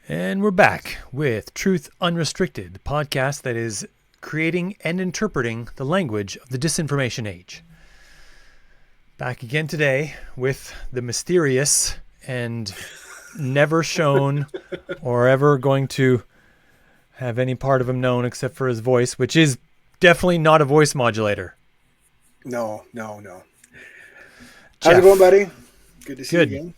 And we're back with Truth Unrestricted, the podcast that is creating and interpreting the language of the disinformation age. Back again today with the mysterious and never shown or ever going to have any part of him known except for his voice, which is definitely not a voice modulator. No. Jeff. How's it going, buddy? Good to see you again.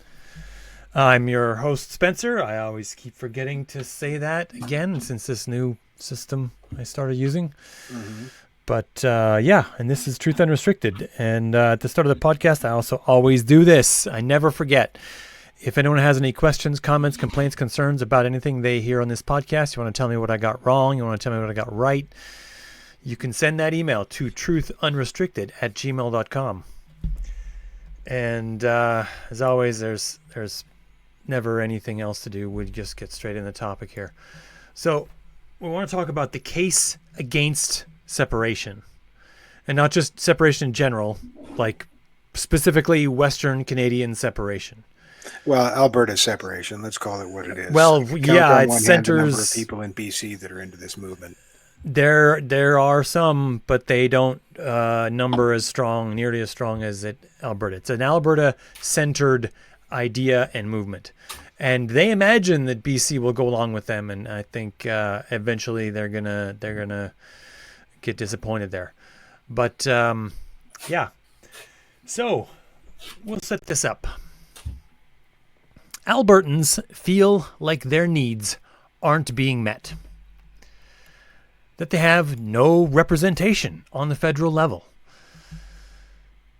I'm your host, Spencer. I always keep forgetting to say that again since this new system I started using. Mm-hmm. But and this is Truth Unrestricted. And at the start of the podcast, I also always do this. I never forget. If anyone has any questions, comments, complaints, concerns about anything they hear on this podcast, you want to tell me what I got wrong, you want to tell me what I got right, you can send that email to truthunrestricted@gmail.com. And as always, there's never anything else to do. We just get straight in the topic here. So we want to talk about the case against separation, and not just separation in general, like specifically Western Canadian separation. Well, Alberta separation, let's call it what it is. Well, yeah, it centers the number of people in BC that are into this movement. There are some, but they don't number nearly as strong as Alberta. It's an Alberta-centered idea and movement, and they imagine that BC will go along with them, and I think eventually they're gonna get disappointed there. But so we'll set this up. Albertans feel like their needs aren't being met, that they have no representation on the federal level,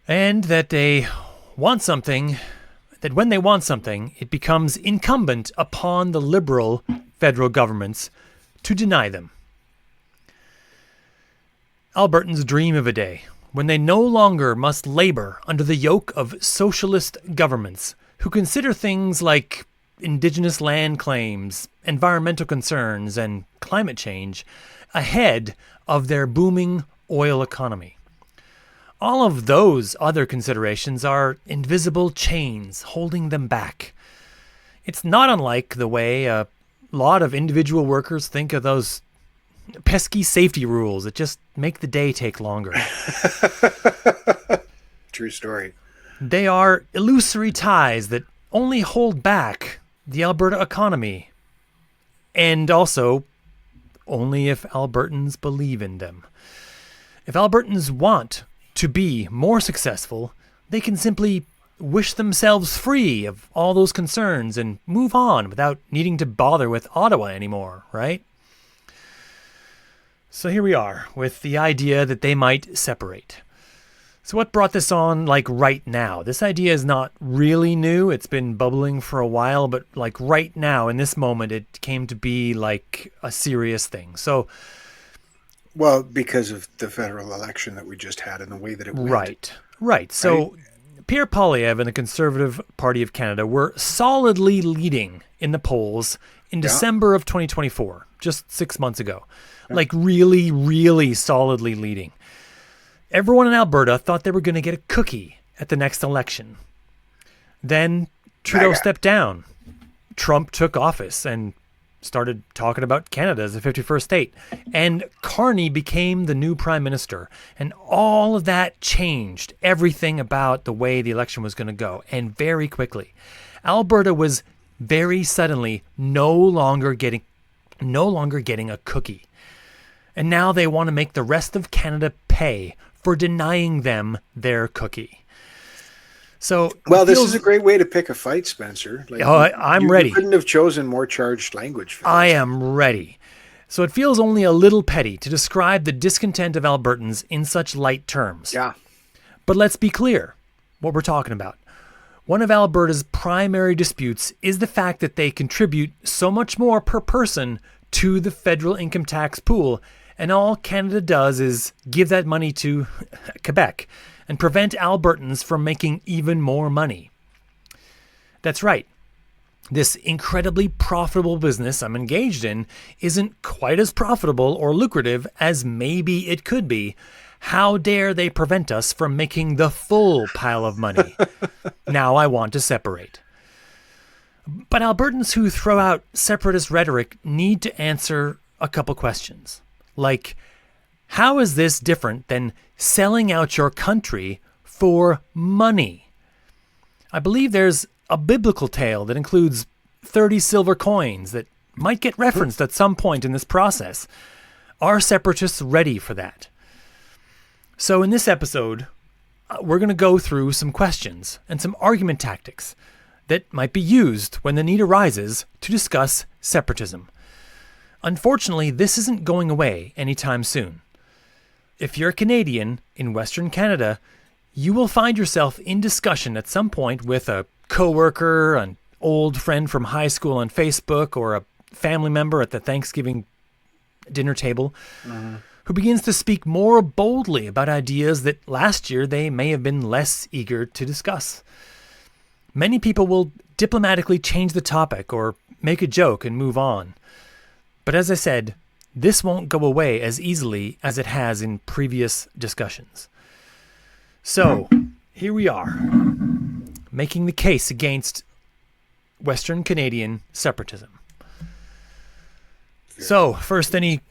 and that they want something, that when they want something, it becomes incumbent upon the liberal federal governments to deny them. Albertans dream of a day when they no longer must labor under the yoke of socialist governments who consider things like indigenous land claims, environmental concerns, and climate change ahead of their booming oil economy. All of those other considerations are invisible chains holding them back. It's not unlike the way a lot of individual workers think of those pesky safety rules that just make the day take longer. True story. They are illusory ties that only hold back the Alberta economy, and also only if Albertans believe in them. If Albertans want to be more successful, they can simply wish themselves free of all those concerns and move on without needing to bother with Ottawa anymore, right? So here we are with the idea that they might separate. So what brought this on right now? This idea is not really new. It's been bubbling for a while, but right now in this moment, it came to be like a serious thing. So, well, because of the federal election that we just had and the way that it went. Right. So Pierre Poilievre and the Conservative Party of Canada were solidly leading in the polls in December of 2024, just 6 months ago. Yeah. Really, really solidly leading. Everyone in Alberta thought they were going to get a cookie at the next election. Then Trudeau stepped down. Trump took office and started talking about Canada as the 51st state. And Carney became the new prime minister. And all of that changed everything about the way the election was going to go. And very quickly. Alberta was very suddenly no longer getting a cookie. And now they want to make the rest of Canada pay for denying them their cookie. So, this is a great way to pick a fight, Spencer. I'm ready. You couldn't have chosen more charged language for this. I am ready. So it feels only a little petty to describe the discontent of Albertans in such light terms. Yeah. But let's be clear what we're talking about. One of Alberta's primary disputes is the fact that they contribute so much more per person to the federal income tax pool, and all Canada does is give that money to Quebec and prevent Albertans from making even more money. That's right. This incredibly profitable business I'm engaged in isn't quite as profitable or lucrative as maybe it could be. How dare they prevent us from making the full pile of money? Now I want to separate. But Albertans who throw out separatist rhetoric need to answer a couple questions. Like, how is this different than selling out your country for money? I believe there's a biblical tale that includes 30 silver coins that might get referenced at some point in this process. Are separatists ready for that? So in this episode, we're going to go through some questions and some argument tactics that might be used when the need arises to discuss separatism. Unfortunately, this isn't going away anytime soon. If you're a Canadian in Western Canada, you will find yourself in discussion at some point with a coworker, an old friend from high school on Facebook, or a family member at the Thanksgiving dinner table who begins to speak more boldly about ideas that last year they may have been less eager to discuss. Many people will diplomatically change the topic or make a joke and move on. But as I said, this won't go away as easily as it has in previous discussions. So, here we are, making the case against Western Canadian separatism. So, first, any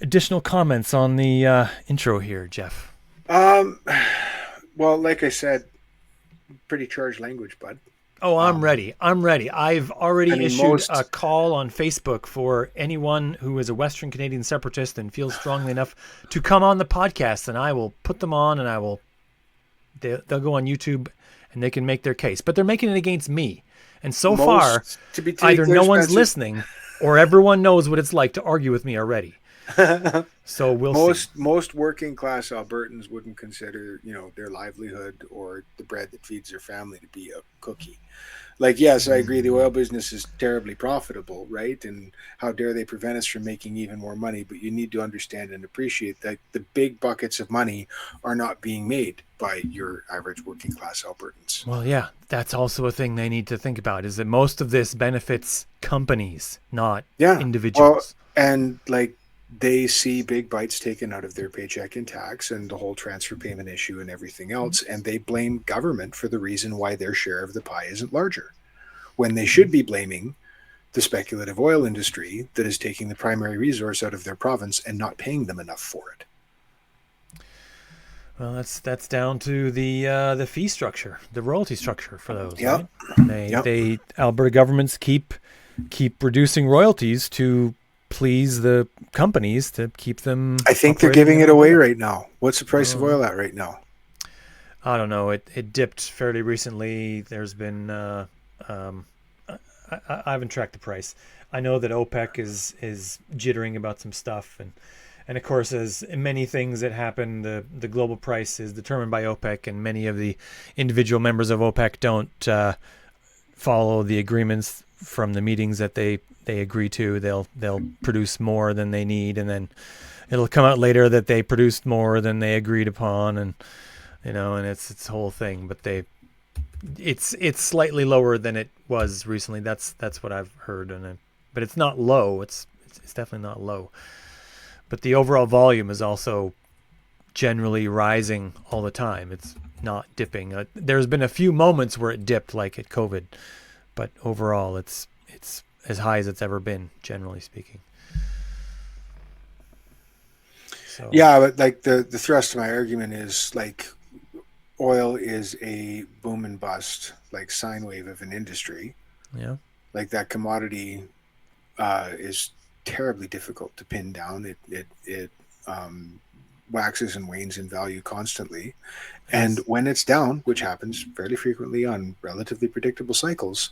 additional comments on the intro here, Jeff? Well, like I said, pretty charged language, bud. Oh, I'm ready. I've already issued a call on Facebook for anyone who is a Western Canadian separatist and feels strongly enough to come on the podcast, and I will put them on, and they'll go on YouTube and they can make their case. But they're making it against me. And so far, either no one's listening or everyone knows what it's like to argue with me already. So we'll see. Most working class Albertans wouldn't consider, their livelihood or the bread that feeds their family to be a cookie. Like, yes, I agree the oil business is terribly profitable, right? And how dare they prevent us from making even more money? But you need to understand and appreciate that the big buckets of money are not being made by your average working class Albertans. Well, yeah, that's also a thing they need to think about, is that most of this benefits companies, not individuals. Well, and they see big bites taken out of their paycheck in tax and the whole transfer payment issue and everything else, and they blame government for the reason why their share of the pie isn't larger, when they should be blaming the speculative oil industry that is taking the primary resource out of their province and not paying them enough for it. Well, that's down to the fee structure, the royalty structure for those. Right? They Alberta governments keep reducing royalties to please the companies to keep them. I think they're giving it away right now. What's the price of oil at right now? I don't know. It dipped fairly recently. There's been I haven't tracked the price. I know that OPEC is jittering about some stuff, and of course, as in many things that happen, the global price is determined by OPEC, and many of the individual members of OPEC don't follow the agreements from the meetings that they agree to. They'll produce more than they need, and then it'll come out later that they produced more than they agreed upon, and and it's a whole thing. But it's slightly lower than it was recently. That's what I've heard, but it's not low. It's definitely not low. But the overall volume is also generally rising all the time. It's not dipping. There's been a few moments where it dipped, like at COVID, but overall it's as high as it's ever been, generally speaking. So. Yeah, but the thrust of my argument is oil is a boom and bust, sine wave of an industry. Yeah. That commodity is terribly difficult to pin down. It waxes and wanes in value constantly. And when it's down, which happens fairly frequently on relatively predictable cycles,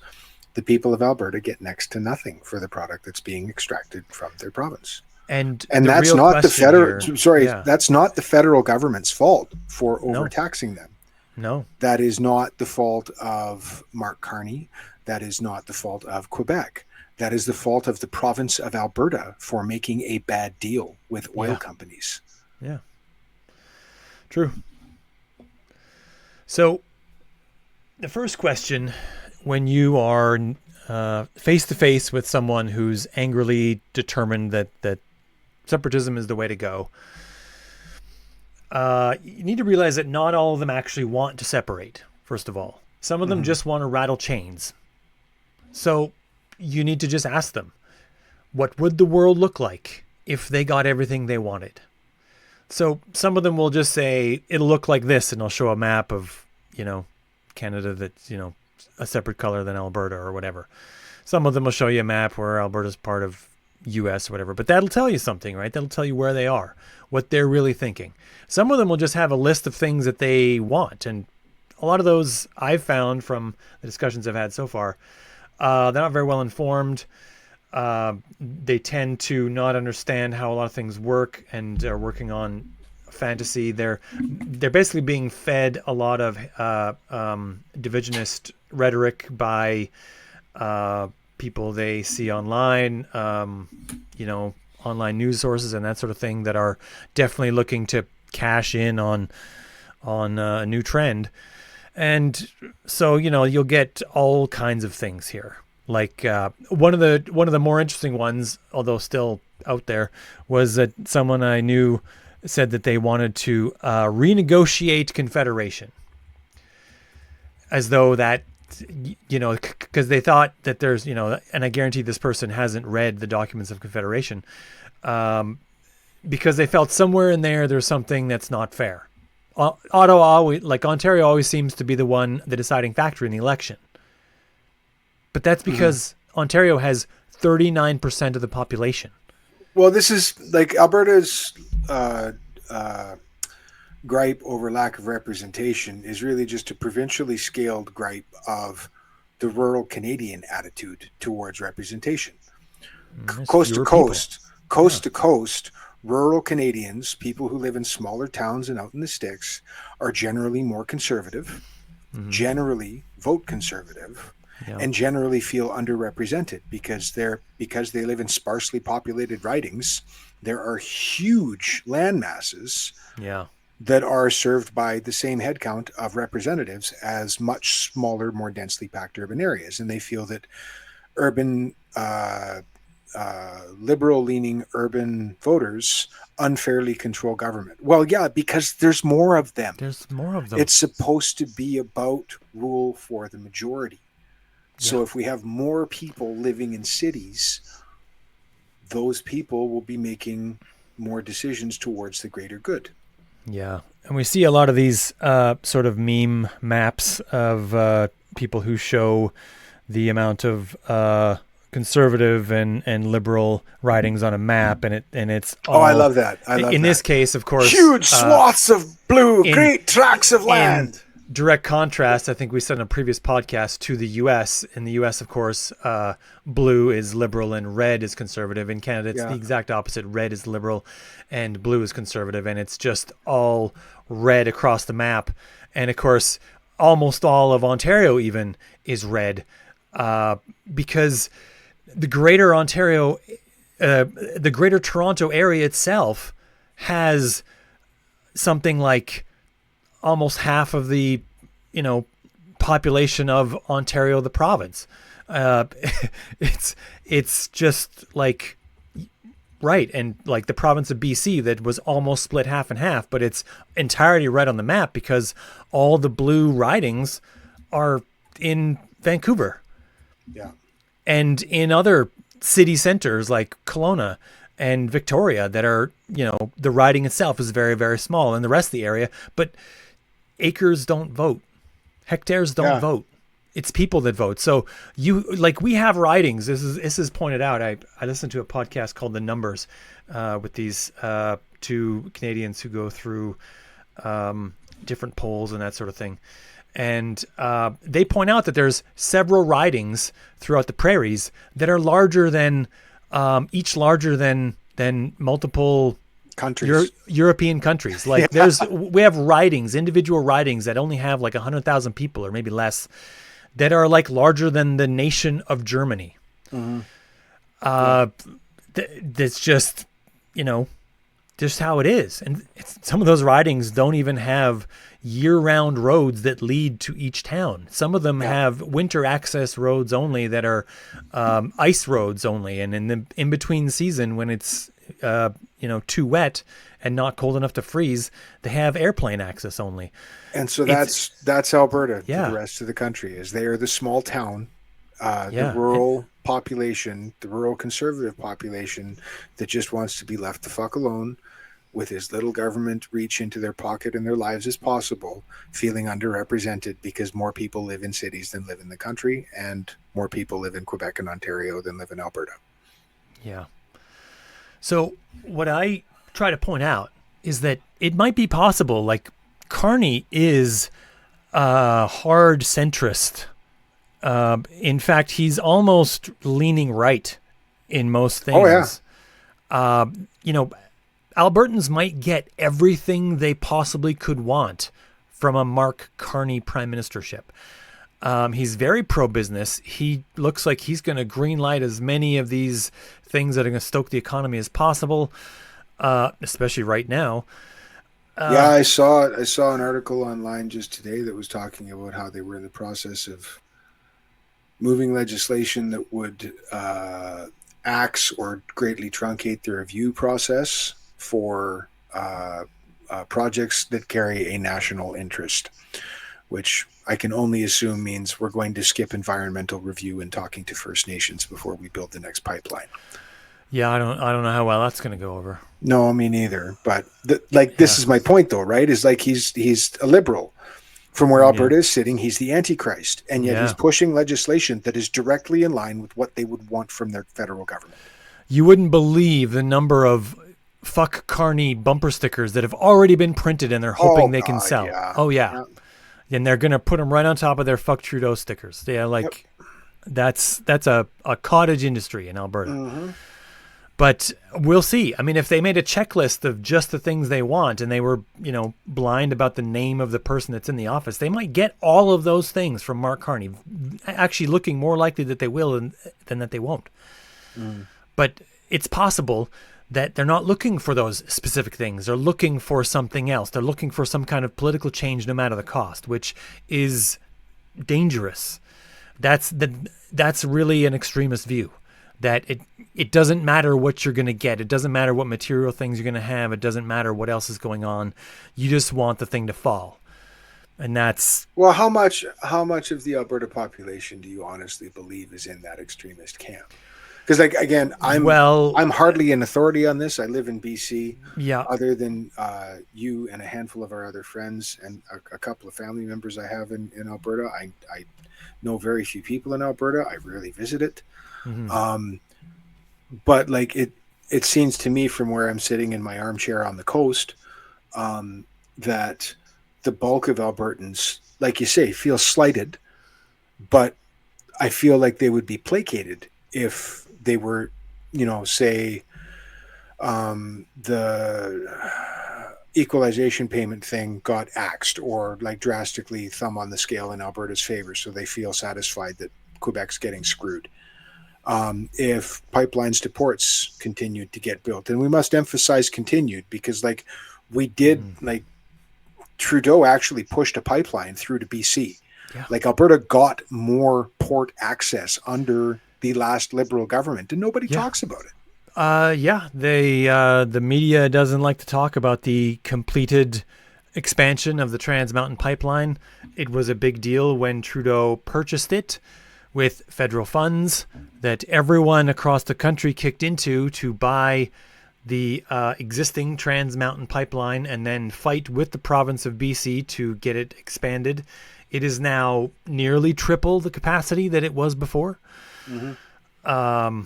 the people of Alberta get next to nothing for the product that's being extracted from their province. And that's not the federal that's not the federal government's fault for overtaxing them. No. That is not the fault of Mark Carney. That is not the fault of Quebec. That is the fault of the province of Alberta for making a bad deal with oil companies. Yeah. True. So the first question, when you are face to face with someone who's angrily determined that separatism is the way to go, you need to realize that not all of them actually want to separate, first of all. Some of them just want to rattle chains. So you need to just ask them, what would the world look like if they got everything they wanted? So some of them will just say, it'll look like this, and I'll show a map of, Canada that's, a separate color than Alberta or whatever. Some of them will show you a map where Alberta's part of US or whatever, but that'll tell you something, right? That'll tell you where they are, what they're really thinking. Some of them will just have a list of things that they want, and a lot of those I've found from the discussions I've had so far, they're not very well informed. They tend to not understand how a lot of things work and are working on fantasy. They're basically being fed a lot of divisionist rhetoric by people they see online, online news sources and that sort of thing that are definitely looking to cash in on a new trend. And so, you'll get all kinds of things here. Like one of the more interesting ones, although still out there, was that someone I knew said that they wanted to renegotiate Confederation, as though that, because they thought that there's, and I guarantee this person hasn't read the documents of Confederation, because they felt somewhere in there's something that's not fair. Ontario always seems to be the deciding factor in the election. But that's because Ontario has 39% of the population. Well, this is like Alberta's gripe over lack of representation is really just a provincially scaled gripe of the rural Canadian attitude towards representation. Coast to coast, rural Canadians, people who live in smaller towns and out in the sticks, are generally more conservative, generally vote conservative, and generally feel underrepresented because they live in sparsely populated ridings. There are huge land masses that are served by the same headcount of representatives as much smaller, more densely packed urban areas, and they feel that urban liberal-leaning urban voters unfairly control government. Well, yeah, because there's more of them. It's supposed to be about rule for the majority. So if we have more people living in cities, those people will be making more decisions towards the greater good. Yeah. And we see a lot of these sort of meme maps of people who show the amount of conservative and liberal ridings on a map, and it's all, I love that. In this case, of course, huge swaths of blue, great tracts of land. Direct contrast, I think we said in a previous podcast, to the U.S. In the U.S., of course, blue is liberal and red is conservative. In Canada, it's the exact opposite. Red is liberal and blue is conservative, and it's just all red across the map. And, of course, almost all of Ontario even is red because the greater Ontario, the greater Toronto area itself has something like almost half of the, population of Ontario, the province. It's just like, right. And like the province of BC that was almost split half and half, but it's entirely red on the map because all the blue ridings are in Vancouver. Yeah. And in other city centers like Kelowna and Victoria that are, the riding itself is very, very small in the rest of the area, but acres don't vote. Hectares don't vote. It's people that vote. So we have ridings. This is pointed out. I listened to a podcast called The Numbers with these two Canadians who go through different polls and that sort of thing. And they point out that there's several ridings throughout the prairies that are larger than multiple countries, European countries. Like we have ridings, individual ridings that only have like 100,000 people or maybe less, that are like larger than the nation of Germany. Mm-hmm. That's just, just how it is. And some of those ridings don't even have year-round roads that lead to each town. Some of them have winter access roads only that are ice roads only. And in the in-between season, when it's too wet and not cold enough to freeze, they have airplane access only. And so that's Alberta to the rest of the country, is they are the small town the Yeah. rural population, the rural conservative population that just wants to be left the fuck alone with as little government reach into their pocket and their lives as possible, feeling underrepresented because more people live in cities than live in the country, and more people live in Quebec and Ontario than live in Alberta. Yeah. So what I try to point out is that it might be possible, like Carney is a hard centrist. In fact, he's almost leaning right in most Oh yeah, things. You know, Albertans might get everything they possibly could want from a Mark Carney prime ministership. He's very pro-business. He looks like he's going to greenlight as many of these things that are going to stoke the economy as possible, especially right now. yeah. I saw an article online just today that was talking about how they were in the process of moving legislation that would axe or greatly truncate the review process for projects that carry a national interest, which I can only assume means we're going to skip environmental review and talking to First Nations before we build the next pipeline. Yeah, I don't know how well that's going to go over. No, me neither. But this Yeah, is my point, though, right? Is like he's a liberal. From where yeah, Alberta is sitting, he's the Antichrist, and yet he's yeah. pushing legislation that is directly in line with what they would want from their federal government. You wouldn't believe the number of "fuck Carney" bumper stickers that have already been printed, and they're Oh hoping they can God, sell. yeah, Oh yeah, yeah, and they're going to put them right on top of their "fuck Trudeau" stickers. Yeah, yep. like that's a cottage industry in Alberta. Mm-hmm. But we'll see. I mean, if they made a checklist of just the things they want and they were, blind about the name of the person that's in the office, they might get all of those things from Mark Carney, actually looking more likely that they will than that they won't. Mm. But it's possible that they're not looking for those specific things. They're looking for something else. They're looking for some kind of political change no matter the cost, which is dangerous. That's really an extremist view. That it doesn't matter what you're going to get. It doesn't matter what material things you're going to have. It doesn't matter what else is going on. You just want the thing to fall. And that's... Well, how much of the Alberta population do you honestly believe is in that extremist camp? Because, like, again, I'm hardly an authority on this. I live in BC. Yeah. Other than you and a handful of our other friends and a couple of family members I have in Alberta, I know very few people in Alberta. I rarely visit it. Mm-hmm. But like it seems to me from where I'm sitting in my armchair on the coast, that the bulk of Albertans, like you say, feel slighted, but I feel like they would be placated if they were, say, the equalization payment thing got axed or like drastically thumb on the scale in Alberta's favor, so they feel satisfied that Quebec's getting screwed. If pipelines to ports continued to get built, and we must emphasize continued because like we did, like Trudeau actually pushed a pipeline through to BC. Yeah. Like Alberta got more port access under the last Liberal government, and nobody talks about it. The media doesn't like to talk about the completed expansion of the Trans Mountain Pipeline. It was a big deal when Trudeau purchased it with federal funds that everyone across the country kicked into to buy the existing Trans Mountain Pipeline and then fight with the province of BC to get it expanded. It is now nearly triple the capacity that it was before. Mm-hmm.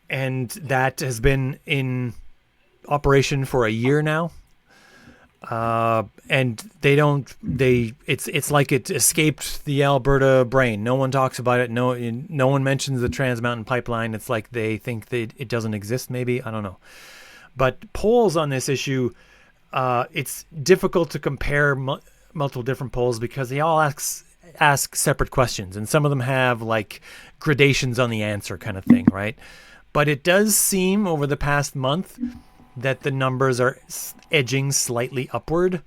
And that has been in operation for a year now. And it's like it escaped the Alberta brain. No one talks about it. No one mentions the Trans Mountain Pipeline. It's like they think that it doesn't exist. Maybe, I don't know. But polls on this issue, it's difficult to compare multiple different polls because they all ask separate questions, and some of them have like gradations on the answer kind of thing, right? But it does seem over the past month that the numbers are edging slightly upward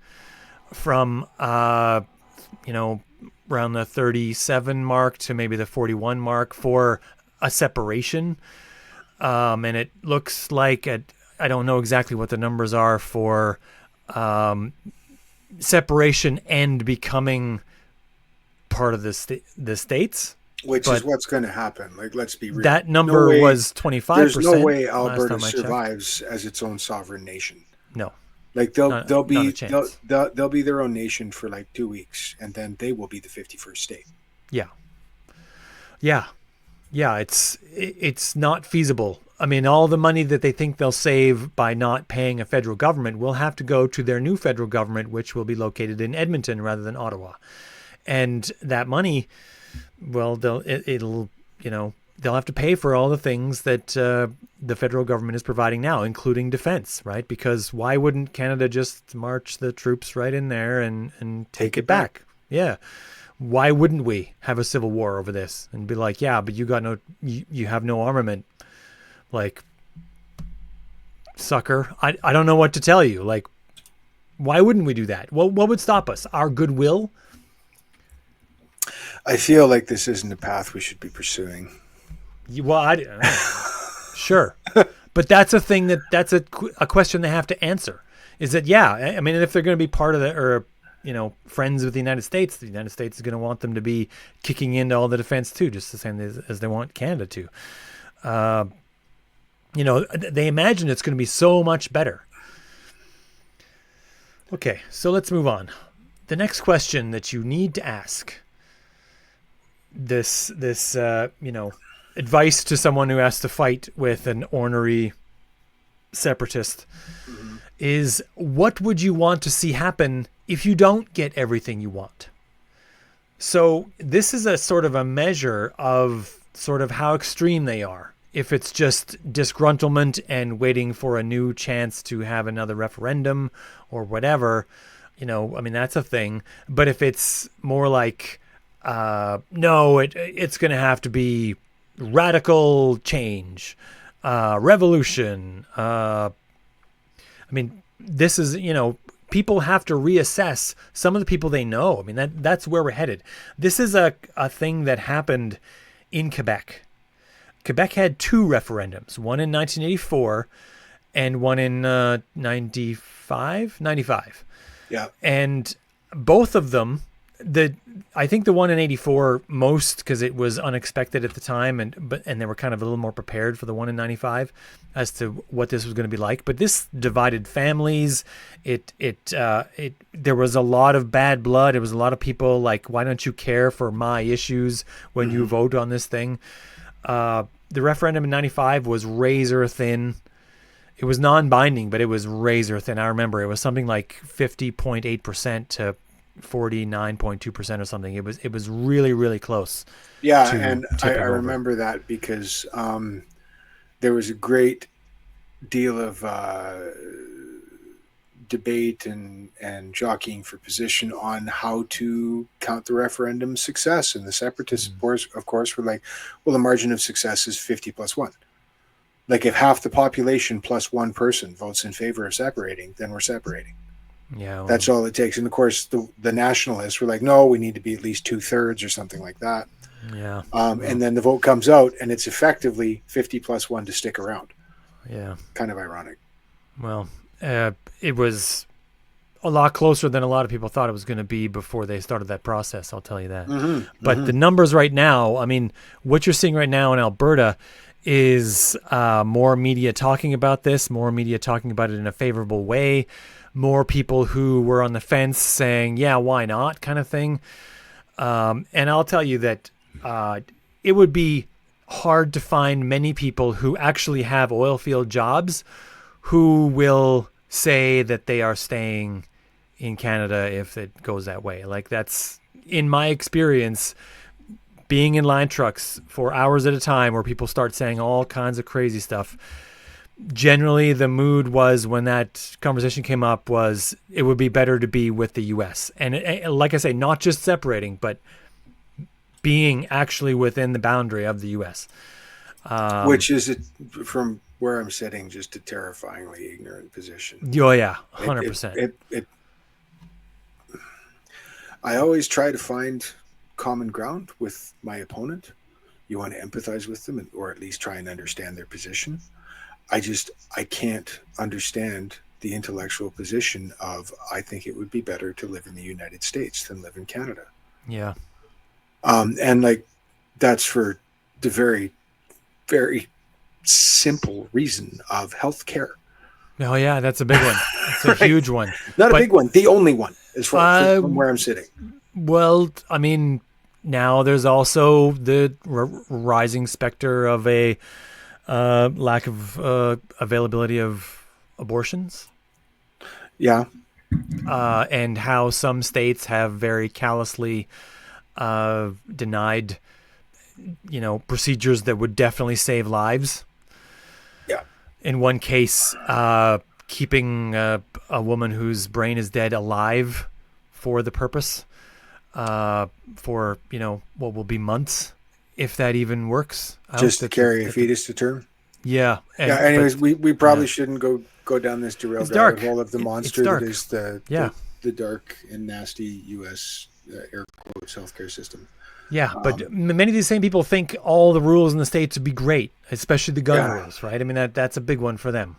from, around the 37 mark to maybe the 41 mark for a separation. And it looks like, I don't know exactly what the numbers are for separation and becoming part of the states. Which is But what's going to happen. Like, let's be real. that No number way. was There's no 25% way last Alberta time I checked. survives as its own sovereign nation. No, Like not a chance. they'll be their own nation for like 2 weeks, and then they will be the 51st state. Yeah. Yeah. Yeah, it's not feasible. I mean, all the money that they think they'll save by not paying a federal government will have to go to their new federal government, which will be located in Edmonton rather than Ottawa. And that money, well, it'll they'll have to pay for all the things that the federal government is providing now, including defense, right? Because why wouldn't Canada just march the troops right in there and take it back? Yeah. Why wouldn't we have a civil war over this and be like, yeah, but you have no armament. Like, sucker, I don't know what to tell you. Like, why wouldn't we do that? What would stop us? Our goodwill? I feel like this isn't a path we should be pursuing. Well, sure. But that's a thing that's a question they have to answer. Is that, yeah, I mean, if they're going to be part of the, or, friends with the United States is going to want them to be kicking into all the defense too, just the same as they want Canada to. They imagine it's going to be so much better. Okay, so let's move on. The next question that you need to ask, this advice to someone who has to fight with an ornery separatist, is what would you want to see happen if you don't get everything you want? So this is a sort of a measure of sort of how extreme they are. If it's just disgruntlement and waiting for a new chance to have another referendum or whatever, I mean, that's a thing. But if it's more like, no, it's going to have to be radical change, revolution. I mean, this is, people have to reassess some of the people they know. I mean, that's where we're headed. This is a thing that happened in Quebec. Quebec had two referendums, one in 1984 and one in 95. Yeah. And both of them, I think the one in 84 most because it was unexpected at the time, and they were kind of a little more prepared for the one in 95 as to what this was going to be like. But this divided families. There was a lot of bad blood. It was a lot of people like, why don't you care for my issues when you vote on this thing? The referendum in 95 was razor thin. It was non-binding, but it was razor thin. I remember it was something like 50.8% to 49.2% or something. It was really, really close. Yeah, and I remember that because there was a great deal of debate and jockeying for position on how to count the referendum success. And the separatists, of course, were like, well, the margin of success is 50 plus 1. Like, if half the population plus one person votes in favor of separating, then we're separating. Yeah, well, that's all it takes. And of course, the nationalists were like, no, we need to be at least 2/3 or something like that. Yeah. And then the vote comes out, and it's effectively 50 plus 1 to stick around. Yeah. Kind of ironic. Well, it was a lot closer than a lot of people thought it was going to be before they started that process. I'll tell you that. But the numbers right now, I mean, what you're seeing right now in Alberta is more media talking about this, more media talking about it in a favorable way, more people who were on the fence saying, yeah, why not kind of thing. And I'll tell you that it would be hard to find many people who actually have oil field jobs who will say that they are staying in Canada if it goes that way. Like, that's, in my experience, being in line trucks for hours at a time where people start saying all kinds of crazy stuff. Generally, the mood was, when that conversation came up, was it would be better to be with the U.S. And like I say, not just separating, but being actually within the boundary of the U.S. Which is, from where I'm sitting, just a terrifyingly ignorant position. Oh, yeah, 100%. I always try to find common ground with my opponent. You want to empathize with them, or at least try and understand their position. I can't understand the intellectual position of, I think it would be better to live in the United States than live in Canada. Yeah. And like, That's for the very, very simple reason of health care. Oh yeah, that's a big one. It's a Right. huge one. Not a But big one, the only one, as far uh, from where I'm sitting. well, I mean, now there's also the rising specter of a lack of availability of abortions, Yeah. and how some states have very callously denied, procedures that would definitely save lives. Yeah. In one case, keeping a woman whose brain is dead alive for the purpose, for what will be months, if that even works out. Just to carry a fetus to term. Yeah. Yeah. Anyways, we probably yeah. shouldn't go down this derailed It's dark. rabbit hole of the It's monster dark. that is Yeah. the dark and nasty U.S. Air quotes healthcare system. Yeah, but many of these same people think all the rules in the states would be great, especially the gun Yeah. rules, right? I mean, that's a big one for them.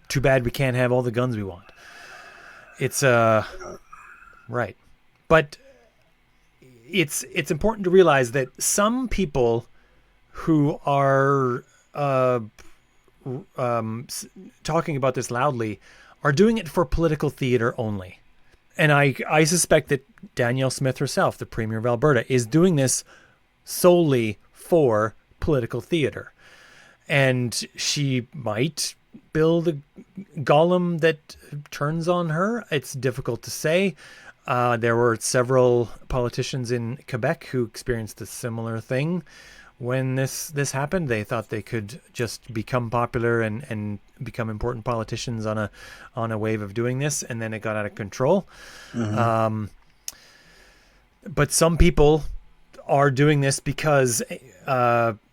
Too bad we can't have all the guns we want. It's right, but it's important to realize that some people who are talking about this loudly are doing it for political theater only. And I suspect that Danielle Smith herself, the Premier of Alberta, is doing this solely for political theater. And she might build a golem that turns on her. It's difficult to say. There were several politicians in Quebec who experienced a similar thing. When this happened, they thought they could just become popular and become important politicians on a wave of doing this, and then it got out of control. Mm-hmm. But some people are doing this because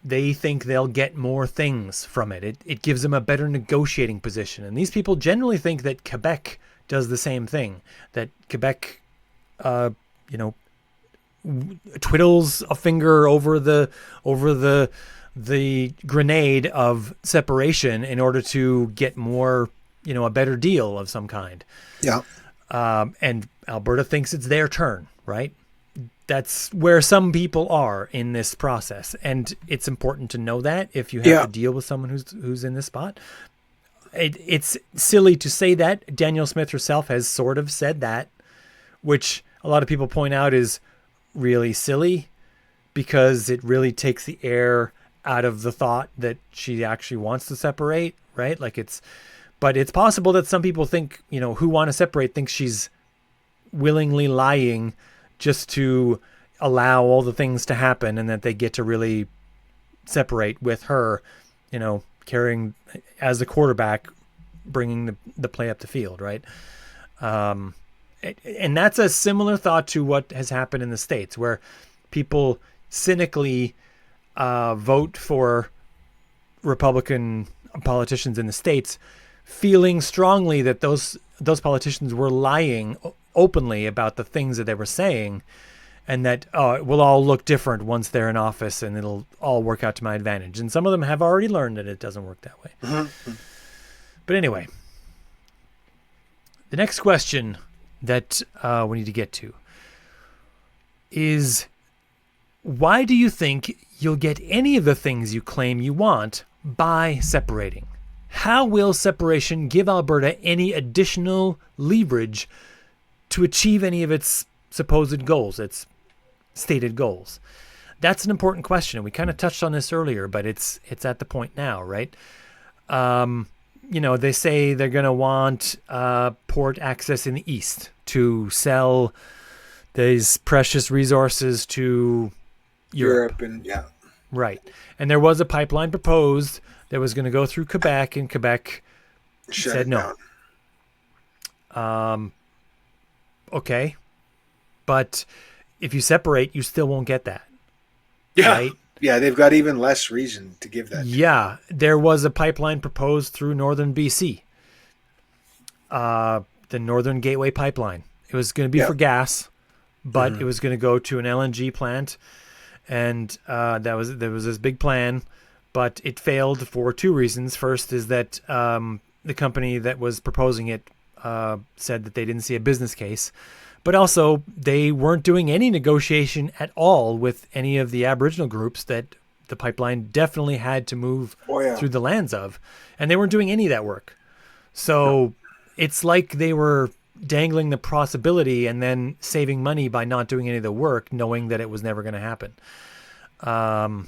they think they'll get more things from it. It gives them a better negotiating position, and these people generally think that Quebec does the same thing. That Quebec, twiddles a finger over the grenade of separation in order to get more, a better deal of some kind. Yeah. And Alberta thinks it's their turn, right? That's where some people are in this process, and it's important to know that if you have to deal with someone who's in this spot. It's silly to say that. Danielle Smith herself has sort of said that, which a lot of people point out is really silly because it really takes the air out of the thought that she actually wants to separate, right? But it's possible that some people think, who want to separate, think she's willingly lying just to allow all the things to happen, and that they get to really separate with her, carrying as the quarterback, bringing the play up the field, right? And that's a similar thought to what has happened in the States, where people cynically vote for Republican politicians in the States, feeling strongly that those politicians were lying openly about the things that they were saying, and that it will all look different once they're in office, and it'll all work out to my advantage. And some of them have already learned that it doesn't work that way. Mm-hmm. But anyway, the next question that we need to get to is, why do you think you'll get any of the things you claim you want by separating? How will separation give Alberta any additional leverage to achieve any of its supposed goals, its stated goals? That's an important question. We kind of touched on this earlier, but it's at the point now, right? They say they're going to want port access in the east to sell these precious resources to Europe. And Right. And there was a pipeline proposed that was going to go through Quebec, and Quebec said no. Okay. But if you separate, you still won't get that. Yeah. Right? Yeah, they've got even less reason to give that. Yeah. There was a pipeline proposed through northern BC. The Northern Gateway Pipeline. It was going to be for gas, but it was going to go to an LNG plant. And there was this big plan, but it failed for two reasons. First is that the company that was proposing it said that they didn't see a business case. But also, they weren't doing any negotiation at all with any of the Aboriginal groups that the pipeline definitely had to move through the lands of. And they weren't doing any of that work. So it's like they were dangling the possibility and then saving money by not doing any of the work, knowing that it was never going to happen. Well,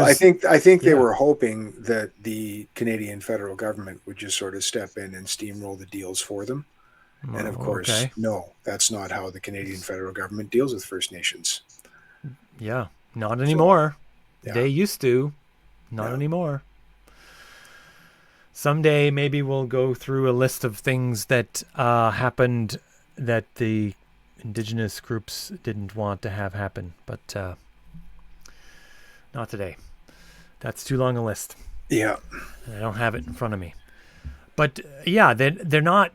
I think they were hoping that the Canadian federal government would just sort of step in and steamroll the deals for them. And of course, no, that's not how the Canadian federal government deals with First Nations. Yeah, not anymore. So, They used to, not anymore. Someday, maybe we'll go through a list of things that happened that the Indigenous groups didn't want to have happen, but not today. That's too long a list. Yeah. I don't have it in front of me. But yeah, they're not,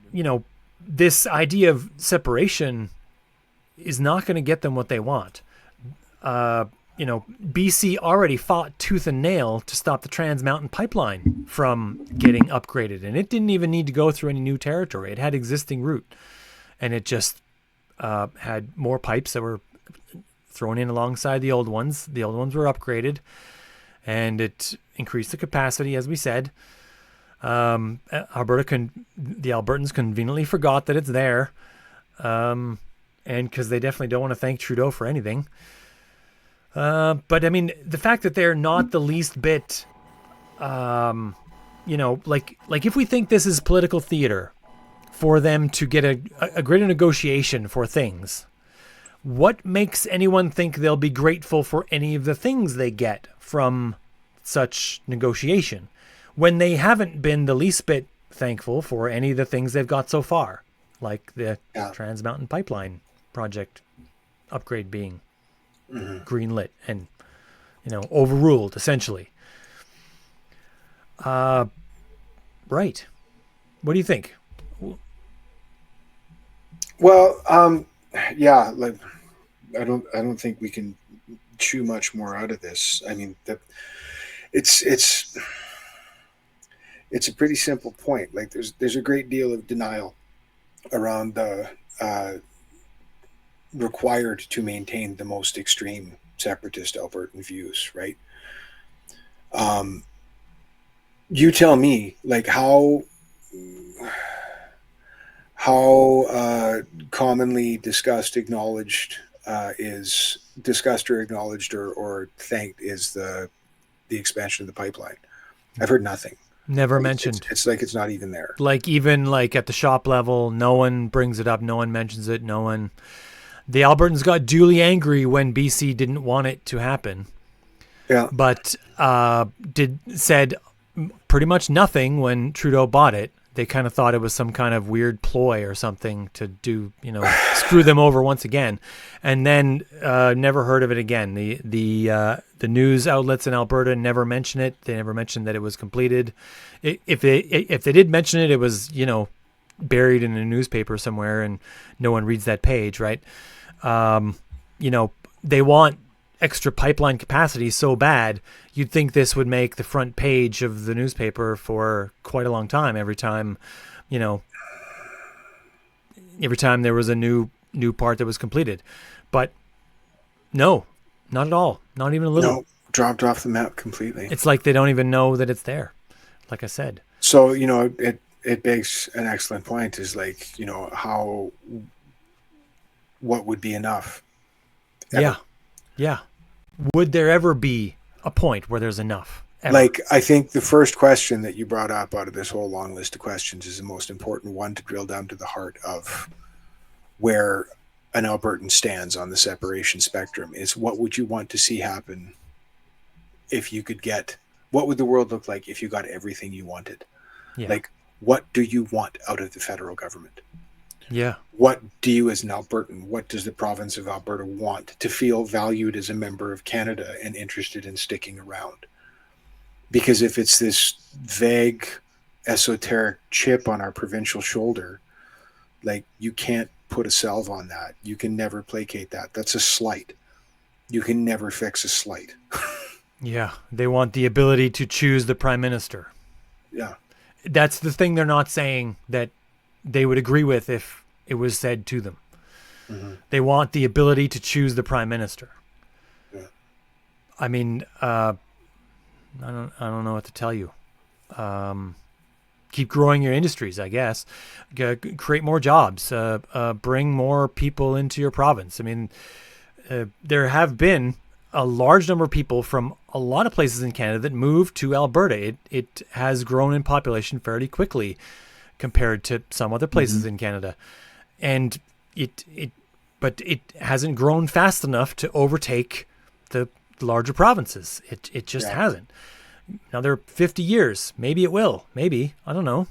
this idea of separation is not going to get them what they want. BC already fought tooth and nail to stop the Trans Mountain Pipeline from getting upgraded, and it didn't even need to go through any new territory. It had existing route, and it just had more pipes that were thrown in alongside the old ones. The old ones were upgraded, and it increased the capacity, as we said. The Albertans conveniently forgot that it's there, and because they definitely don't want to thank Trudeau for anything. But I mean, the fact that they're not the least bit, like if we think this is political theater for them to get a greater negotiation for things, what makes anyone think they'll be grateful for any of the things they get from such negotiation when they haven't been the least bit thankful for any of the things they've got so far, like the Trans Mountain Pipeline project upgrade being greenlit and, overruled, essentially. Right. What do you think? Well, like I don't think we can chew much more out of this. I mean, it's a pretty simple point. Like there's a great deal of denial around the required to maintain the most extreme separatist Albertan views, right? You tell me, like how commonly discussed or acknowledged or thanked is the expansion of the pipeline. I've heard nothing. Never mentioned. It's like it's not even there. Like even like at the shop level, no one brings it up. No one mentions it. No one. The Albertans got duly angry when BC didn't want it to happen. Yeah. But said pretty much nothing when Trudeau bought it. They kind of thought it was some kind of weird ploy or something to do, screw them over once again, and then never heard of it again. The news outlets in Alberta never mention it. They never mentioned that it was completed. If they did mention it, it was buried in a newspaper somewhere, and no one reads that page, right? They want extra pipeline capacity so bad, you'd think this would make the front page of the newspaper for quite a long time. Every time there was a new part that was completed, but no, not at all. Not even a little. No, dropped off the map completely. It's like they don't even know that it's there. Like I said. So, it begs an excellent point is like, what would be enough? Ever? Yeah. Would there ever be a point where there's enough? Ever? Like, I think the first question that you brought up out of this whole long list of questions is the most important one to drill down to the heart of where an Albertan stands on the separation spectrum is what would you want to see happen if you could get, what would the world look like if you got everything you wanted? Yeah. Like, what do you want out of the federal government? Yeah. What do you as an Albertan, what does the province of Alberta want to feel valued as a member of Canada and interested in sticking around? Because if it's this vague, esoteric chip on our provincial shoulder, like you can't put a salve on that. You can never placate that. That's a slight. You can never fix a slight. Yeah. They want the ability to choose the prime minister. Yeah. That's the thing they're not saying that they would agree with if it was said to them. Mm-hmm. They want the ability to choose the prime minister. Yeah. I mean, I don't know what to tell you. Keep growing your industries, I guess. Create more jobs. Bring more people into your province. I mean, there have been a large number of people from a lot of places in Canada that moved to Alberta. It has grown in population fairly quickly compared to some other places in Canada, and but it hasn't grown fast enough to overtake the larger provinces. It just hasn't. Another 50 years, maybe it will. Maybe, I don't know.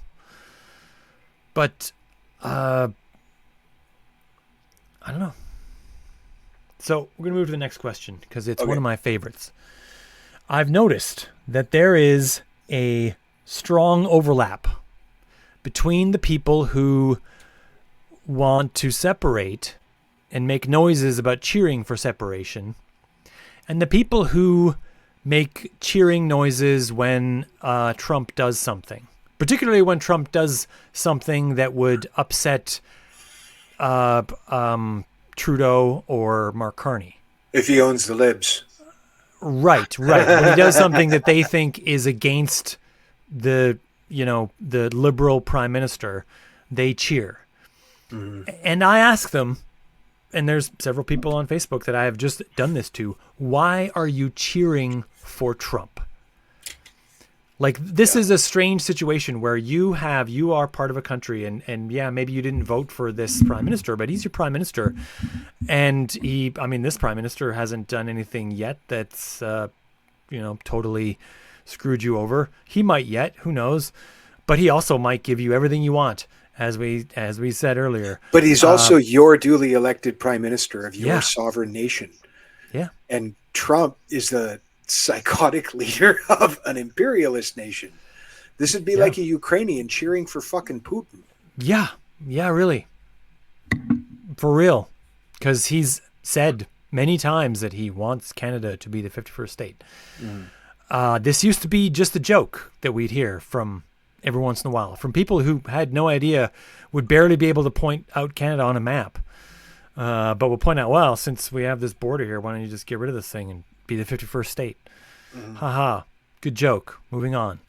But I don't know. So we're going to move to the next question because it's one of my favorites. I've noticed that there is a strong overlap between the people who want to separate and make noises about cheering for separation and the people who make cheering noises when Trump does something, particularly when Trump does something that would upset Trudeau or Mark Carney. If he owns the libs. Right. When he does something that they think is against the liberal prime minister, they cheer. Mm-hmm. And I ask them, and there's several people on Facebook that I have just done this to, why are you cheering for Trump? Like, this is a strange situation where you are part of a country and maybe you didn't vote for this prime minister, but he's your prime minister. And this prime minister hasn't done anything yet that's, totally screwed you over. He might yet, who knows? But he also might give you everything you want, as we said earlier. But he's also your duly elected prime minister of your sovereign nation. Yeah. And Trump is the psychotic leader of an imperialist nation. This would be like a Ukrainian cheering for fucking Putin. Yeah, really. For real. Because he's said many times that he wants Canada to be the 51st state. This used to be just a joke that we'd hear from every once in a while, from people who had no idea, would barely be able to point out Canada on a map. But we'll point out, well, since we have this border here, why don't you just get rid of this thing and be the 51st state? Haha, good joke. Moving on.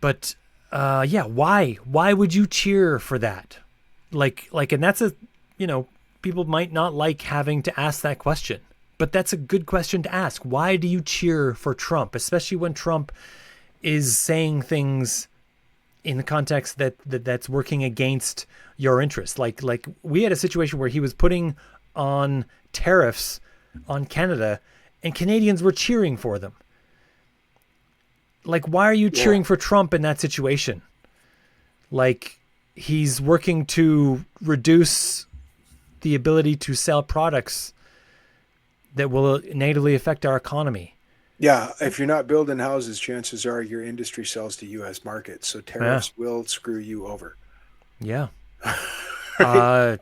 But why would you cheer for that? Like, and that's people might not like having to ask that question, but that's a good question to ask. Why do you cheer for Trump, especially when Trump is saying things in the context that's working against your interests? Like we had a situation where he was putting on tariffs on Canada and Canadians were cheering for them. Like, why are you cheering for Trump in that situation? Like, he's working to reduce the ability to sell products that will negatively affect our economy. Yeah, if you're not building houses, chances are your industry sells to U.S. markets, so tariffs will screw you over. Yeah. Right?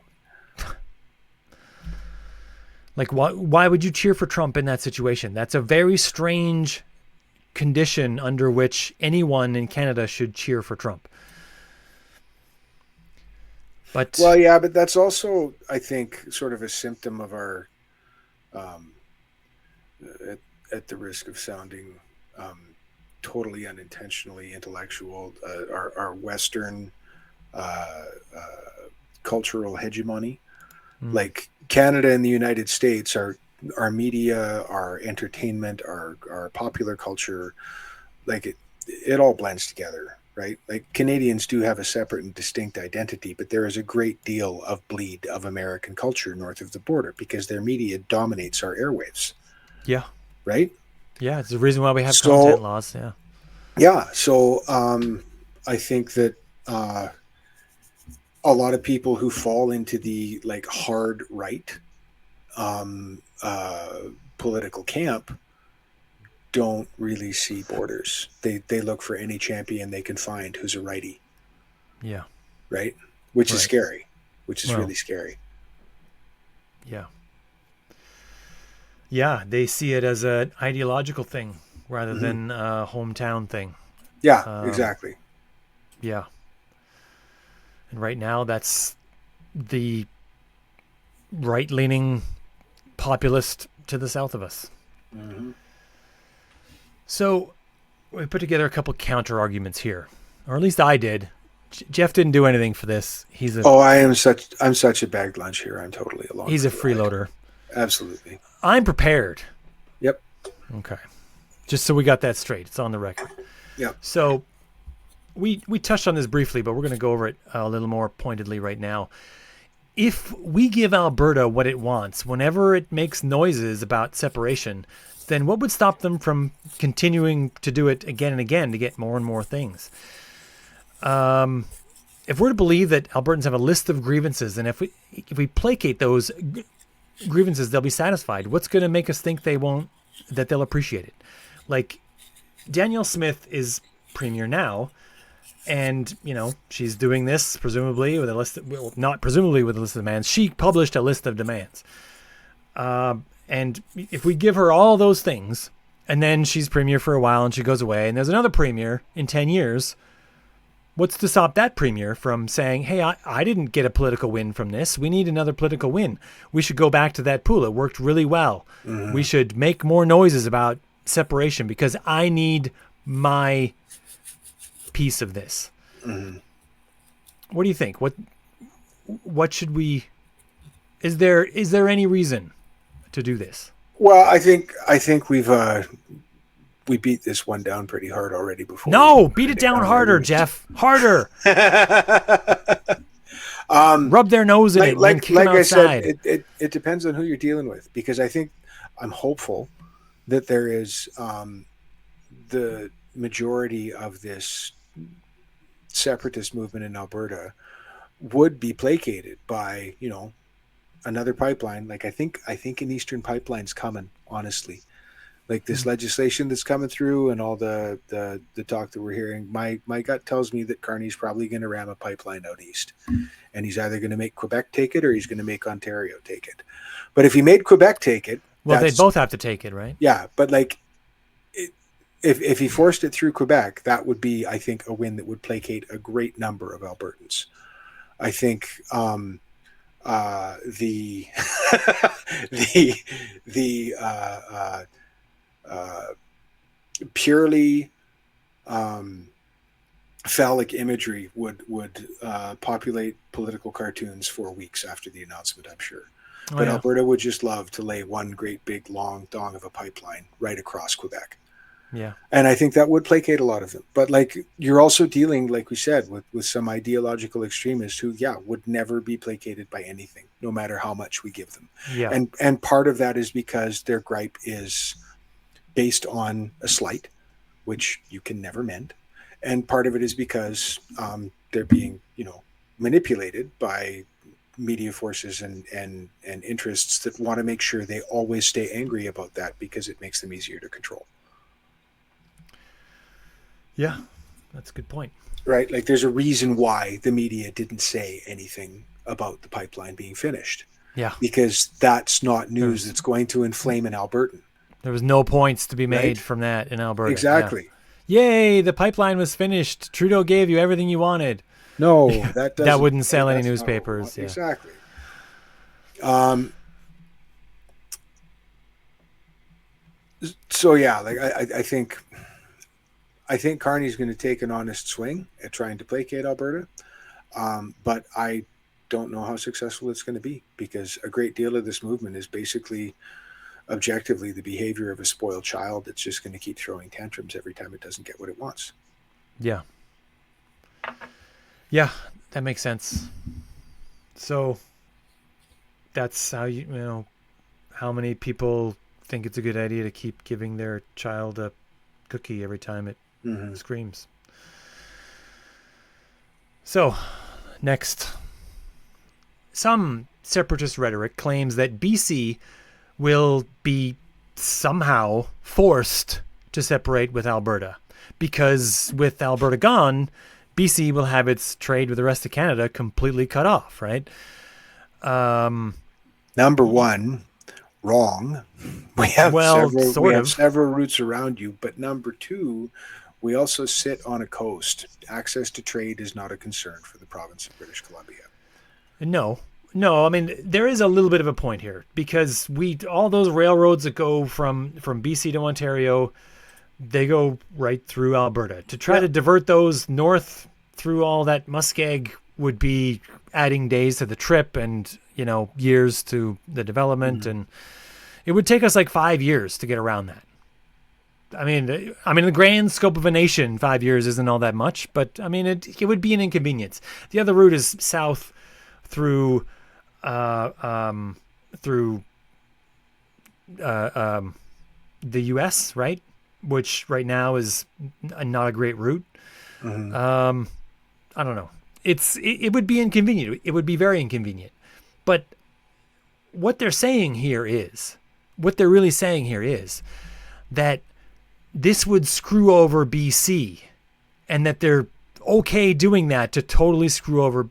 Like, why would you cheer for Trump in that situation? That's a very strange condition under which anyone in Canada should cheer for Trump. But but that's also, I think, sort of a symptom of our, at the risk of sounding totally unintentionally intellectual, our Western cultural hegemony. Like, Canada and the United States, our media, our entertainment, our popular culture, like it all blends together, right? Like, Canadians do have a separate and distinct identity, but there is a great deal of bleed of American culture north of the border because their media dominates our airwaves. Yeah. Right? Yeah, it's the reason why we have content laws. Yeah. Yeah. So I think that a lot of people who fall into the like hard right political camp don't really see borders. They look for any champion they can find who's a righty. Yeah. Right? Which is scary. Which is really scary. Yeah. Yeah, they see it as an ideological thing rather than a hometown thing. Yeah, exactly. Yeah. And right now that's the right-leaning populist to the south of us. Mm-hmm. So we put together a couple counter arguments here, or at least I did. Jeff didn't do anything for this. I'm such a bagged lunch here. I'm totally alone. He's a freeloader. Absolutely. I'm prepared. Yep. Okay. Just so we got that straight. It's on the record. Yep. So we touched on this briefly, but we're going to go over it a little more pointedly right now. If we give Alberta what it wants, whenever it makes noises about separation, then what would stop them from continuing to do it again and again to get more and more things? If we're to believe that Albertans have a list of grievances, and if we placate those grievances, they'll be satisfied. What's going to make us think that they'll appreciate it? Like, Danielle Smith is premier now, and she's doing this presumably with a list not presumably with a list of demands. She published a list of demands, and if we give her all those things, and then she's premier for a while and she goes away, and there's another premier in 10 years, what's to stop that premier from saying, hey, I didn't get a political win from this. We need another political win. We should go back to that pool. It worked really well. Mm-hmm. We should make more noises about separation because I need my piece of this. Mm-hmm. What do you think? What should we? Is there any reason to do this? Well, I think we beat this one down pretty hard already before. No, beat it down harder, Jeff. Harder. Rub their nose in it. Like I said, it depends on who you're dealing with, because I'm hopeful that there is the majority of this separatist movement in Alberta would be placated by another pipeline. Like I think an Eastern Pipeline's coming, honestly. Like this legislation that's coming through and all the talk that we're hearing, my gut tells me that Carney's probably going to ram a pipeline out east, and he's either going to make Quebec take it or he's going to make Ontario take it. But if he made Quebec take it, well, they both have to take it, right? Yeah, but if he forced it through Quebec, that would be, I think, a win that would placate a great number of Albertans. I think purely phallic imagery would populate political cartoons for weeks after the announcement, I'm sure. But Alberta would just love to lay one great big long dong of a pipeline right across Quebec. Yeah. And I think that would placate a lot of them. But you're also dealing, like we said, with some ideological extremists who, would never be placated by anything, no matter how much we give them. Yeah. And part of that is because their gripe is based on a slight, which you can never mend. And part of it is because they're being, manipulated by media forces and interests that want to make sure they always stay angry about that because it makes them easier to control. Yeah, that's a good point. Right? Like there's a reason why the media didn't say anything about the pipeline being finished. Yeah. Because that's not news that's going to inflame an Albertan. There was no points to be made from that in Alberta. Exactly. Yeah. Yay, the pipeline was finished. Trudeau gave you everything you wanted. No, that doesn't. That wouldn't sell any newspapers. Exactly. So I think Carney's going to take an honest swing at trying to placate Alberta, but I don't know how successful it's going to be, because a great deal of this movement is basically, objectively, the behavior of a spoiled child that's just going to keep throwing tantrums every time it doesn't get what it wants. Yeah. Yeah, that makes sense. So that's how how many people think it's a good idea to keep giving their child a cookie every time it screams. So, next. Some separatist rhetoric claims that BC will be somehow forced to separate with Alberta, because with Alberta gone, BC will have its trade with the rest of Canada completely cut off, right? Number one, wrong. We have several routes around you, but number two, we also sit on a coast. Access to trade is not a concern for the province of British Columbia. No, no. I mean, there is a little bit of a point here because all those railroads that go from BC to Ontario, they go right through Alberta. To try to Yep. divert those north through all that muskeg would be adding days to the trip and years to the development, and it would take us like 5 years to get around that. I mean, the grand scope of a nation, 5 years isn't all that much, but I mean, it would be an inconvenience. The other route is south through uh, um, through the U.S., right? Which right now is not a great route. Mhm. I don't know. It would be inconvenient. It would be very inconvenient. But what they're saying here is, what they're really saying here is that this would screw over BC, and that they're okay doing that to totally screw over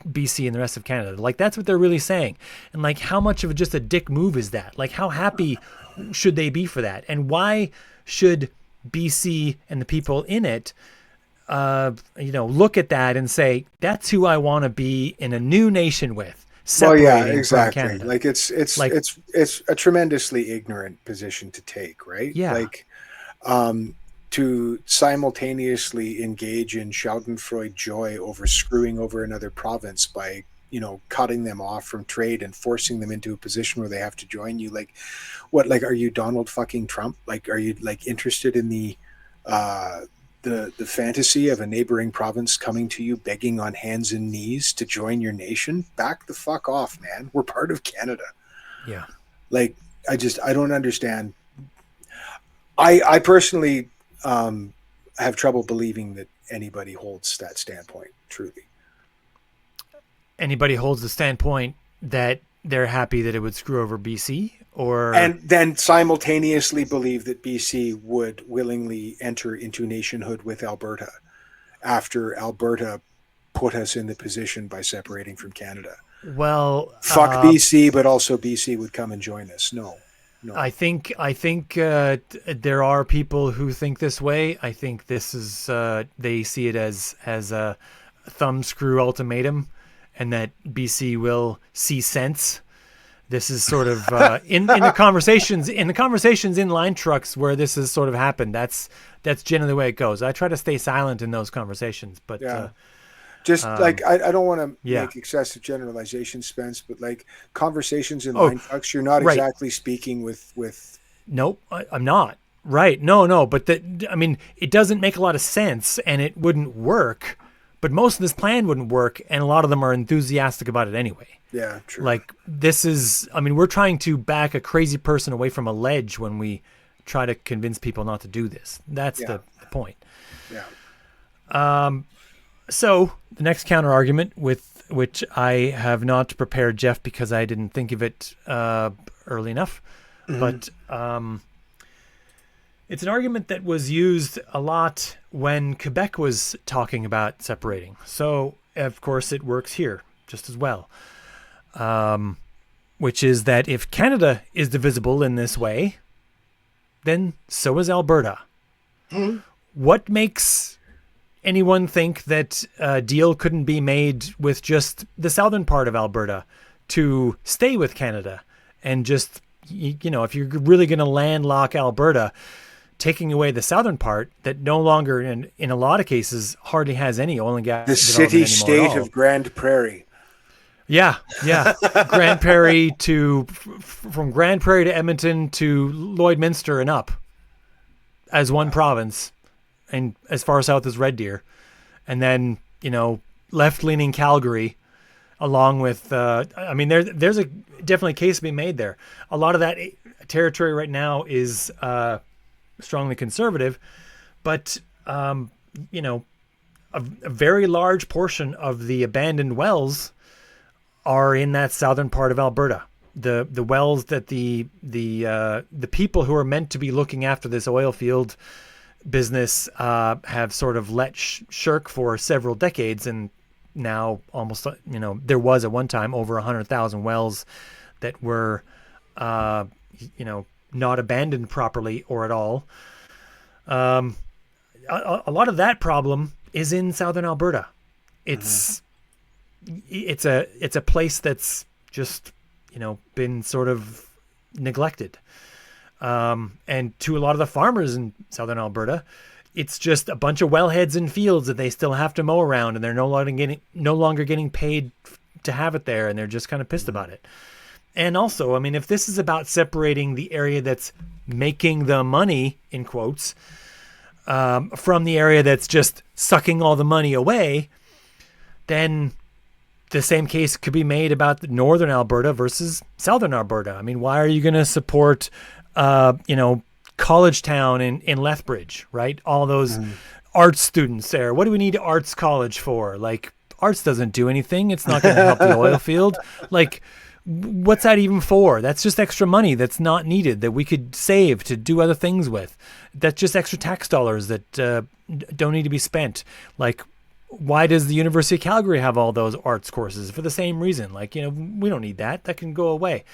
BC and the rest of Canada. Like, that's what they're really saying. And like, how much of just a dick move is that? Like, how happy should they be for that? And why should BC and the people in it look at that and say, that's who I want to be in a new nation with, Well, yeah, separating from exactly. Canada. Like Like, it's a tremendously ignorant position to take, right? yeah, Like, to simultaneously engage in Schadenfreude joy over screwing over another province by cutting them off from trade and forcing them into a position where they have to join you. Like, what? Like, are you Donald fucking Trump? Like, are you like interested in uh, the fantasy of a neighboring province coming to you begging on hands and knees to join your nation? Back the fuck off, man. We're part of Canada. yeah. Like, I don't understand. I personally have trouble believing that anybody holds that standpoint truly, Anybody holds the standpoint that they're happy that it would screw over BC, or and then simultaneously believe that BC would willingly enter into nationhood with Alberta after Alberta put us in the position by separating from Canada. well, Fuck BC, but also BC would come and join us. No, no. I think there are people who think this way. I think this is they see it as a thumbscrew ultimatum, and that BC will see sense. This is sort of in the conversations in line trucks where this has sort of happened. That's generally the way it goes. I try to stay silent in those conversations, but Yeah. Just like I don't want to yeah. make excessive generalizations, Spence, but like conversations in Oh, line trucks, you're not right. exactly speaking with. Nope, I'm not. Right. No. But I mean, it doesn't make a lot of sense, and it wouldn't work. But most of this plan wouldn't work, and a lot of them are enthusiastic about it anyway. Yeah, true. Like, this is, I mean, we're trying to back a crazy person away from a ledge when we try to convince people not to do this. That's the point. Yeah. So the next counter argument, with which I have not prepared Jeff because I didn't think of it early enough, but it's an argument that was used a lot when Quebec was talking about separating. So of course it works here just as well, which is that if Canada is divisible in this way, then so is Alberta. What makes anyone think that a deal couldn't be made with just the southern part of Alberta to stay with Canada, and just, if you're really going to landlock Alberta, taking away the southern part that no longer, in a lot of cases, hardly has any oil and gas The development city anymore state at all. of Grand Prairie. Yeah. Grand Prairie from Grand Prairie to Edmonton to Lloydminster and up as one province, and as far south as Red Deer, and then left-leaning Calgary, along with there's a definitely case to be made there. A lot of that territory right now is strongly conservative, but a very large portion of the abandoned wells are in that southern part of Alberta. The wells that the people who are meant to be looking after this oil field business have sort of let shirk for several decades, and now almost there was at one time over 100,000 wells that were not abandoned properly or at all. A lot of that problem is in southern Alberta. It's it's a place that's just, been sort of neglected. And to a lot of the farmers in southern Alberta, it's just a bunch of wellheads and fields that they still have to mow around, and they're no longer getting paid to have it there, and they're just kind of pissed about it. And also, I mean, if this is about separating the area that's making the money, in quotes, from the area that's just sucking all the money away, then the same case could be made about northern Alberta versus southern Alberta. I mean, why are you going to support, College Town in Lethbridge, right? All those arts students there. What do we need arts college for? Like, arts doesn't do anything. It's not going to help the oil field. Like, what's that even for? That's just extra money that's not needed, that we could save to do other things with. That's just extra tax dollars that don't need to be spent. Like, why does the University of Calgary have all those arts courses? For the same reason. Like, we don't need that. That can go away.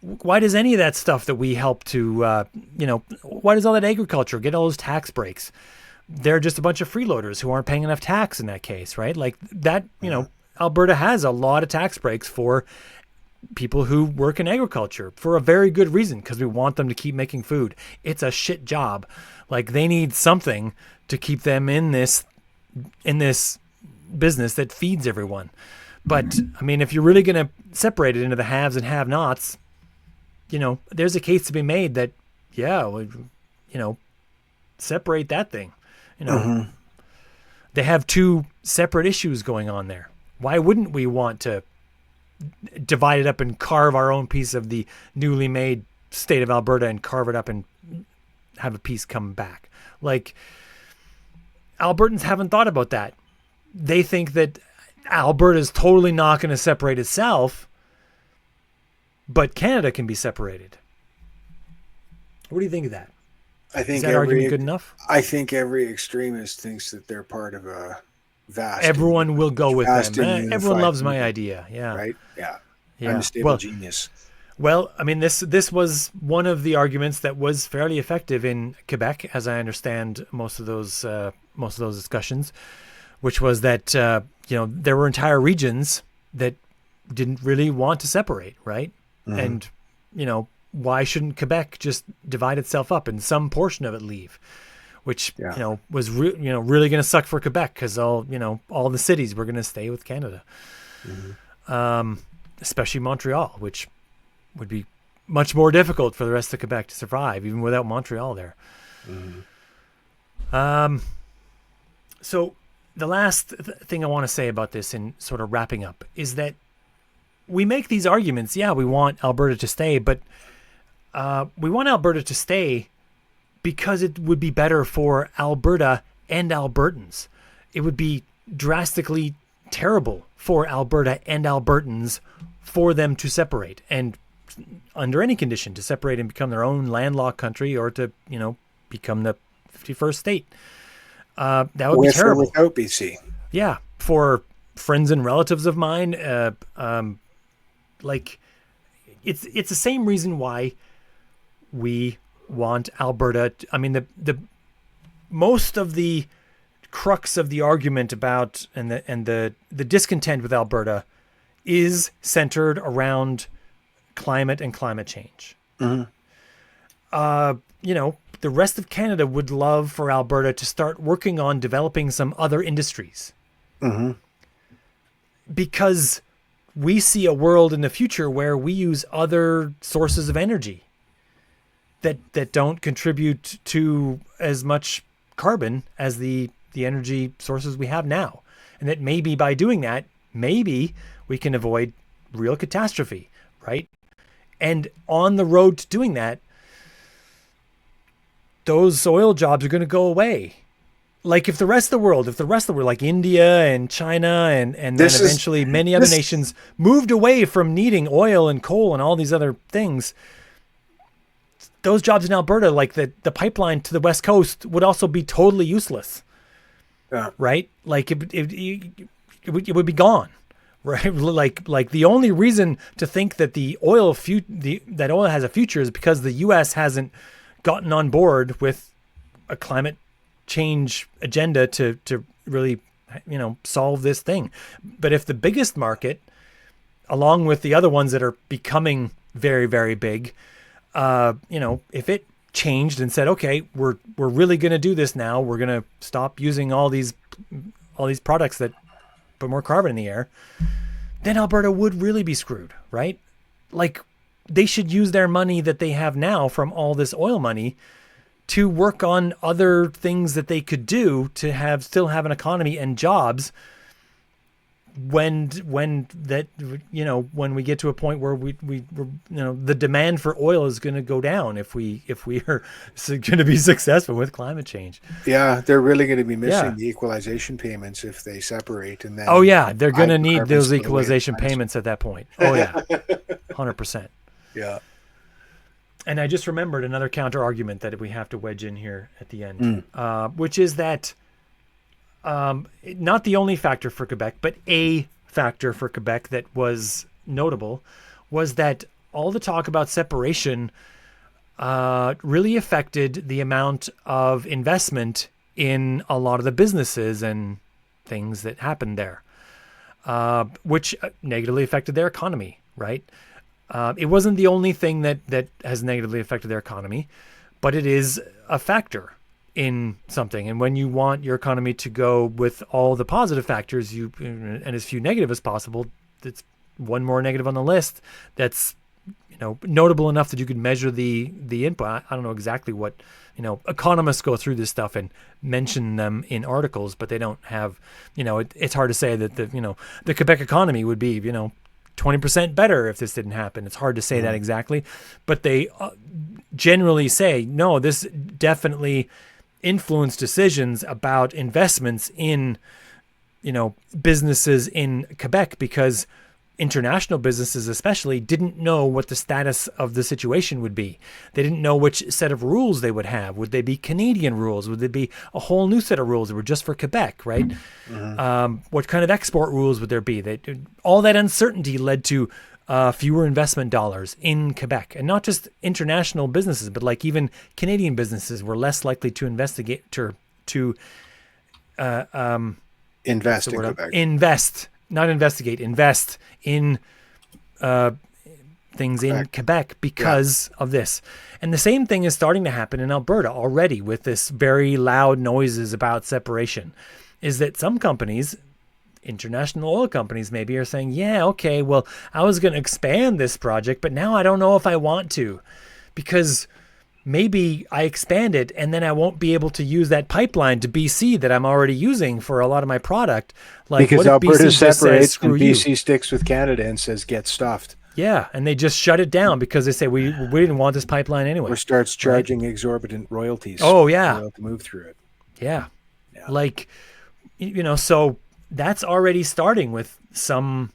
Why does any of that stuff that we help to, why does all that agriculture get all those tax breaks? They're just a bunch of freeloaders who aren't paying enough tax in that case, right? Like that, Alberta has a lot of tax breaks for people who work in agriculture for a very good reason, because we want them to keep making food. It's a shit job. Like, they need something to keep them in this business that feeds everyone. But I mean, if you're really going to separate it into the haves and have-nots, there's a case to be made that, separate that thing. They have two separate issues going on there. Why wouldn't we want to divide it up and carve our own piece of the newly made state of Alberta and carve it up and have a piece come back? Like, Albertans haven't thought about that. They think that Alberta is totally not going to separate itself, but Canada can be separated. What do you think of that? I think is that argument good enough? I think every extremist thinks that they're part of a vast. Everyone will go with them. Everyone loves my idea. Yeah. Right. Yeah. I'm a stable genius. Well, I mean, this was one of the arguments that was fairly effective in Quebec, as I understand most of those discussions, which was that there were entire regions that didn't really want to separate, right? And why shouldn't Quebec just divide itself up and some portion of it leave? Which was really going to suck for Quebec, because all the cities were going to stay with Canada, especially Montreal, which would be much more difficult for the rest of Quebec to survive, even without Montreal there. So the last thing I want to say about this, in sort of wrapping up, is that we make these arguments. Yeah, we want Alberta to stay, but we want Alberta to stay because it would be better for Alberta and Albertans. It would be drastically terrible for Alberta and Albertans for them to separate, and under any condition to separate and become their own landlocked country, or to become the 51st state. That would be terrible. With or without BC. Yeah, for friends and relatives of mine, like it's the same reason why we want Alberta. I mean, the most of the crux of the argument about and the discontent with Alberta is centered around climate and climate change. The rest of Canada would love for Alberta to start working on developing some other industries. Because we see a world in the future where we use other sources of energy that don't contribute to as much carbon as the energy sources we have now. And that maybe by doing that, maybe we can avoid real catastrophe, right? And on the road to doing that, those oil jobs are going to go away. Like if the rest of the world, like India and China and then eventually many other nations moved away from needing oil and coal and all these other things, those jobs in Alberta, like the pipeline to the West Coast, would also be totally useless. Yeah. Right? Like it would be gone. Right? Like the only reason to think that that oil has a future is because the U.S. hasn't gotten on board with a climate change agenda to really solve this thing. But if the biggest market, along with the other ones that are becoming very, very big, if it changed and said, okay, we're really going to do this now, we're going to stop using all these products that put more carbon in the air, then Alberta would really be screwed, right? Like, they should use their money that they have now from all this oil money to work on other things that they could do to still have an economy and jobs when we get to a point where we the demand for oil is going to go down if we are going to be successful with climate change. Yeah, they're really going to be missing the equalization payments if they separate, and then they're going to need those equalization payments at that point. 100%. Yeah. And I just remembered another counter argument that we have to wedge in here at the end, which is that not the only factor for Quebec, but a factor for Quebec that was notable was that all the talk about separation really affected the amount of investment in a lot of the businesses and things that happened there, which negatively affected their economy, right? It wasn't the only thing that has negatively affected their economy, but it is a factor in something. And when you want your economy to go with all the positive factors, and as few negative as possible, that's one more negative on the list that's notable enough that you could measure the input. I don't know exactly what economists go through this stuff and mention them in articles, but they don't have it's hard to say that the Quebec economy would be 20% better if this didn't happen. It's hard to say that exactly, but they generally say, no, this definitely influenced decisions about investments in, businesses in Quebec, because international businesses especially didn't know what the status of the situation would be. They didn't know which set of rules they would have. Would they be Canadian rules? Would they be a whole new set of rules that were just for Quebec, right? What kind of export rules would there be? All that uncertainty led to fewer investment dollars in Quebec, and not just international businesses, but like even Canadian businesses were less likely to invest in Quebec. Invest in things in Quebec because of this. And the same thing is starting to happen in Alberta already with this very loud noises about separation, is that some companies, international oil companies maybe, are saying, yeah, okay, well, I was going to expand this project, but now I don't know if I want to, because maybe I expand it and then I won't be able to use that pipeline to BC that I'm already using for a lot of my product. Like, because Alberta separates and BC you? Sticks with Canada and says, get stuffed. Yeah, and they just shut it down because they say, we didn't want this pipeline anyway. Or starts charging exorbitant royalties. Oh, yeah. To move through it. Yeah. Like, so that's already starting with some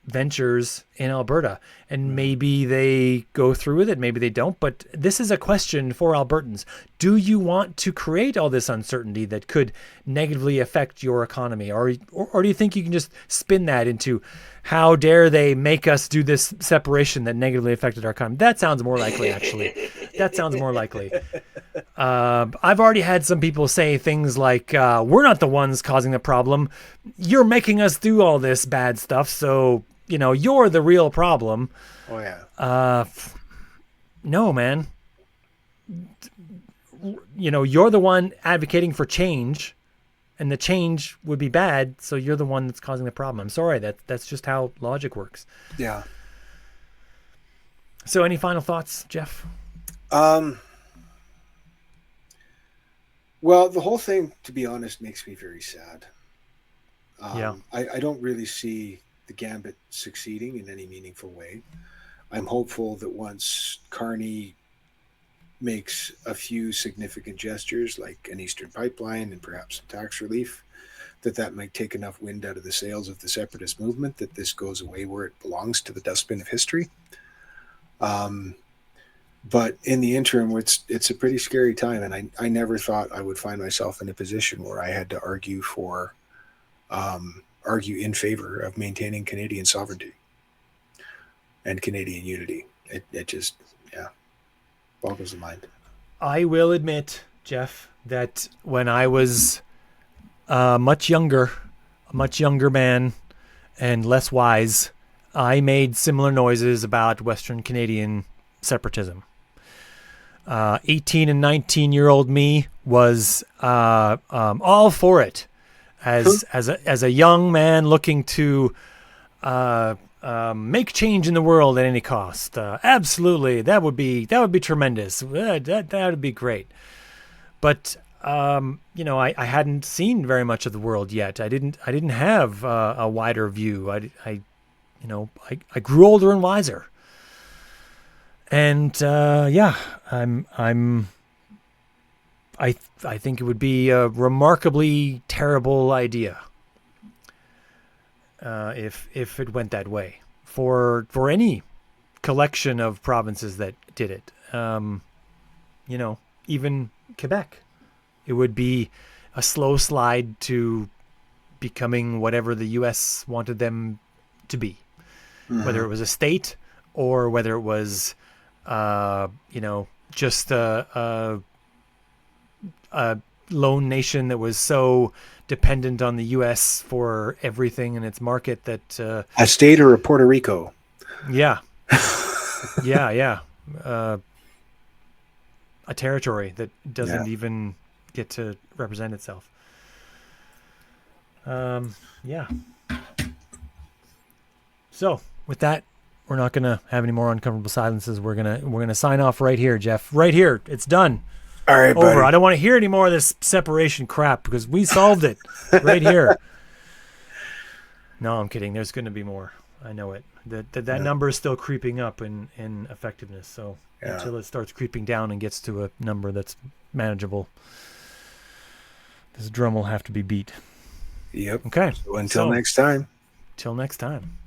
ventures in Alberta, and maybe they go through with it, maybe they don't. But this is a question for Albertans. Do you want to create all this uncertainty that could negatively affect your economy? Or do you think you can just spin that into, how dare they make us do this separation that negatively affected our economy? That sounds more likely, actually. That sounds more likely. I've already had some people say things like, we're not the ones causing the problem. You're making us do all this bad stuff, so, you're the real problem. Oh, yeah. No, man. You're the one advocating for change, and the change would be bad, so you're the one that's causing the problem. I'm sorry, that's just how logic works. Yeah. So any final thoughts, Jeff? Well, the whole thing, to be honest, makes me very sad. Yeah. I don't really see the gambit succeeding in any meaningful way. I'm hopeful that once Carney makes a few significant gestures, like an Eastern pipeline and perhaps some tax relief, that might take enough wind out of the sails of the separatist movement that this goes away where it belongs, to the dustbin of history. But in the interim, it's a pretty scary time, and I never thought I would find myself in a position where I had to argue in favor of maintaining Canadian sovereignty and Canadian unity. It just, boggles the mind. I will admit, Jeff, that when I was much younger a much younger man and less wise, I made similar noises about Western Canadian separatism. 18 and 19-year-old me was all for it as a young man looking to make change in the world at any cost. Absolutely, that would be tremendous. That would be great. But I hadn't seen very much of the world yet. I didn't have a wider view. I grew older and wiser. And I think it would be a remarkably terrible idea if it went that way for any collection of provinces that did it. Even Quebec, it would be a slow slide to becoming whatever the U.S. wanted them to be, whether it was a state or whether it was just a lone nation that was so dependent on the U.S. for everything in its market that a state or a Puerto Rico. Yeah. A territory that doesn't even get to represent itself. So with that, we're not going to have any more uncomfortable silences. We're gonna sign off right here, Jeff. Right here. It's done. All right, over. buddy. I don't want to hear any more of this separation crap because we solved it right here. No, I'm kidding. There's going to be more. I know it. That number is still creeping up in effectiveness. So until it starts creeping down and gets to a number that's manageable, this drum will have to be beat. Yep. Okay. So until next time. Till next time.